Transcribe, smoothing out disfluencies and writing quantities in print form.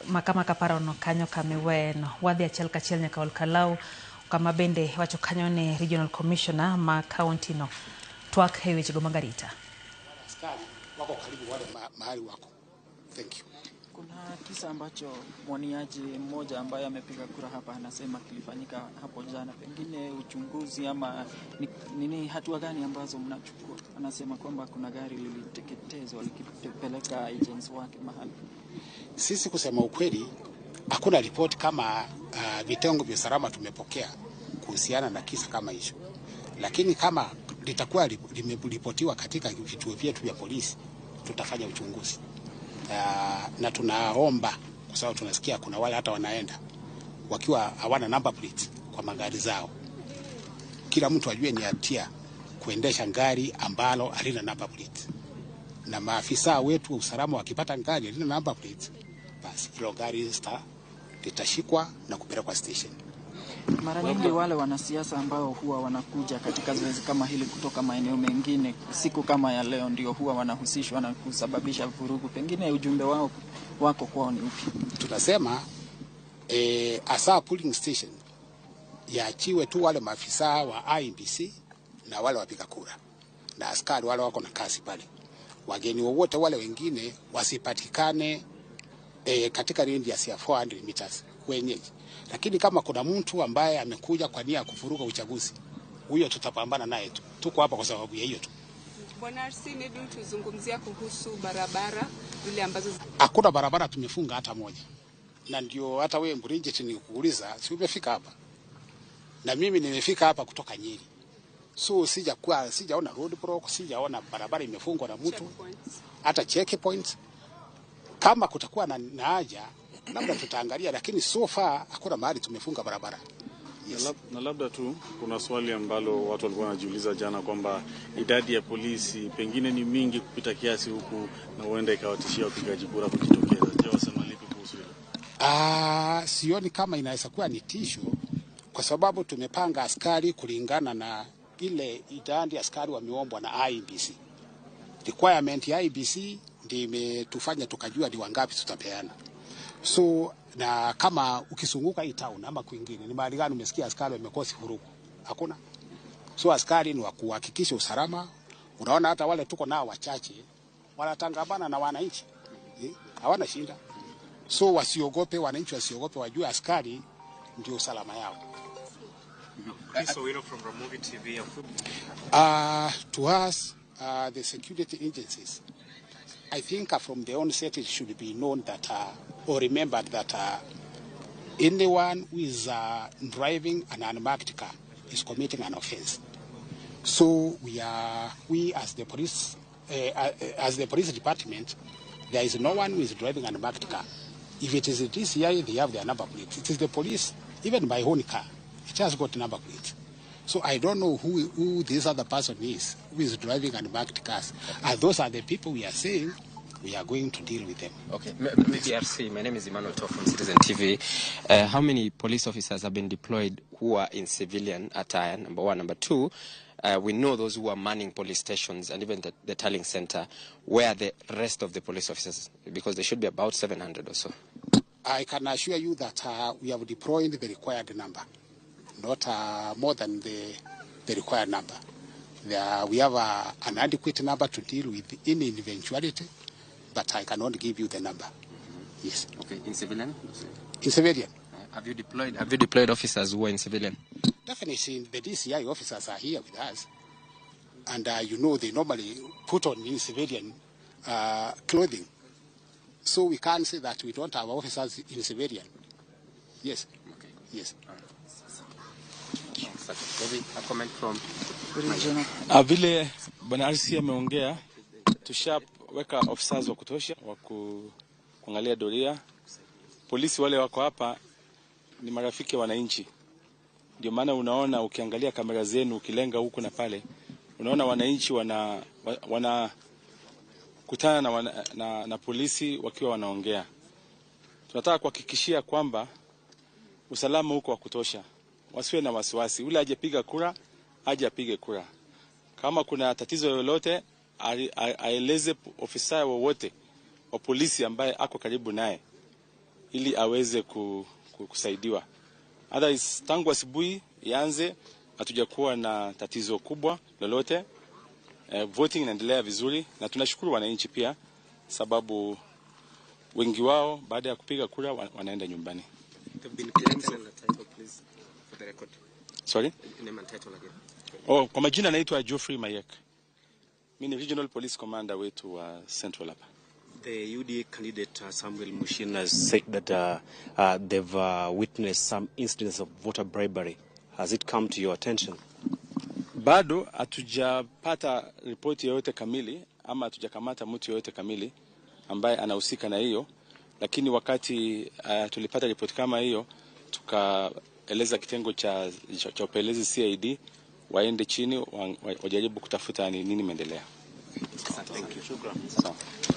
makama kaparono kanyo kameweno wadhi achiel kachiel nyaka Olkalau kama bende wacho kanyo ne Regional Commissioner ma county no twak e weche go magarita. Askari wako karibu wale mahali wako. Thank you. Kuna kisa ambacho mwaniaji mmoja ambaye amepiga kura hapa anasema kilifanyika hapo jana, pengine uchunguzi ama nini, hatua gani ambazo mnachukua? Anasema kwamba kuna gari liliteketezwa likipeleka agents wake mahali. Sisi kusema ukweli hakuna ripoti kama vitengo vya usalama tumepokea kuhusiana na kisa kama hicho. Lakini kama litakuwa limeripotiwa katika vituo vyetu vya polisi tutafanya uchunguzi. Na tunaomba kwa sababu tunasikia kuna wale hata wanaenda wakiwa hawana number plate kwa magari zao. Kila mtu ajue ni hatia kuendesha gari ambalo halina number plate. Na maafisa wetu wa usalama wakipata gari halina number plate, basi hilo gari litashikwa na kupelekwa station. Mara nyingi wale wanasiasa ambao huwa wanakuja katika zoezi kama hili kutoka maeneo mengine siku kama ya leo ndio huwa wanahusishwa na kusababisha vurugu, pengine ujumbe wako kwao ni upi? Tunasema asa polling station yaachiwe tu wale maafisa wa IEBC na wale wapiga kura na askari wale wako na kazi pale. Wageni wowote wale wengine wasipatikane katika range ya 400 meters wenyeji. Lakini kama kuna mtu ambaye amekuja kwa nia ya kuvuruga uchaguzi, huyo tutapambana naye tu. Tuko hapa kwa sababu ya hiyo tu. Bwana RC, maybe tuzungumzia kuhusu barabara zile ambazo hakuna barabara tumefunga hata moja. Na ndio hata wewe Mburinje nikuuliza, si umefika hapa? Na mimi nimefika hapa kutoka Nyeri. So sijaona road block, sijaona barabara imefungwa na mtu. Hata checkpoint. Kama kutakuwa na haja labda tutaangalia, lakini so far hakuna mahali tumefunga barabara. Yes. Na labda tu kuna swali ambalo watu walikuwa wanajiuliza jana kwamba idadi ya polisi pengine ni mingi kupita kiasi huku na huenda ikawatishia wapigaji kura kujitokeza. Je, wasema lipi kuhusu hilo? Sioni kama inaweza kuwa ni tisho kwa sababu tumepanga askari kulingana na ile idadi askari wameombwa na IEBC. Requirement ya IEBC ndio imetufanya tukajua ni wangapi tutapeana. So na kama ukizunguka hii town ama kwingine ni mahali gani umesikia askari wamekosi vurugu? Hakuna. So askari ni wa kuhakikisha usalama. Unaona hata wale tuko nao wachache wanatangamana na wananchi. Hawana shida. So wasiogope, wananchi wasiogope, wajue askari ndio usalama yao. So from Ramogi TV. To us, the security agencies, I think from the onset it should be known that or remembered that anyone who is driving an unmarked car is committing an offense. So we as the police department, there is no one who is driving an unmarked car. If it is a DCI, they have their number plate. It is the police, even my own car, it has got number plate. So I don't know who this other person is who is driving unmarked cars. And those are the people we are saying we are going to deal with them. Okay, RC, my name is Emmanuel Toh from Citizen TV. How many police officers have been deployed who are in civilian attire, number one? Number two, we know those who are manning police stations and even the tallying center. Where are the rest of the police officers? Because there should be about 700 or so. I can assure you that we have deployed the required number, not more than the required number. We have an adequate number to deal with any eventuality, but I cannot give you the number. Yes. Okay. In civilian? In civilian. Have you deployed officers who are in civilian? Definitely, the DCI officers are here with us, and they normally put on in civilian clothing. So we can't say that we don't have officers in civilian. Yes. Okay. Yes. Maybe a comment from vile Bwana RC ameongea, tushaweka officers wa kutosha wa kuangalia doria. Polisi wale wako hapa ni marafiki wa wananchi. Ndio maana unaona ukiangalia kamera zenu ukilenga huko na pale, unaona wananchi wana kutana na polisi wakiwa wanaongea. Tunataka kuhakikishia kwamba usalama huko wa kutosha. Wasiwe na wasiwasi. Ule ajepiga kura, aje apige kura. Kama kuna tatizo lolote, aeleze ofisa wowote wa polisi ambaye ako karibu naye. ili aweze kusaidiwa. Otherwise, tangu asubuhi ianze hatujakuwa na tatizo kubwa lolote. Voting inaendelea vizuri na tunashukuru wananchi pia, sababu wengi wao baada ya kupiga kura wanaenda nyumbani. Sorry? Kwa majina naitwa Geoffrey Mayek. Mimi ni Regional Police Commander wetu wa Central hapa. The UDA candidate Samuel Mushin has said that they've witnessed some incidents of voter bribery. Has it come to your attention? Bado hatujapata ripoti yoyote kamili ama hatujakamata mtu yoyote kamili ambaye anahusika na hiyo, lakini wakati tulipata ripoti kama hiyo tukaeleza kitengo cha upelelezi CID waende chini wajaribu kutafuta nini imeendelea. Thank you.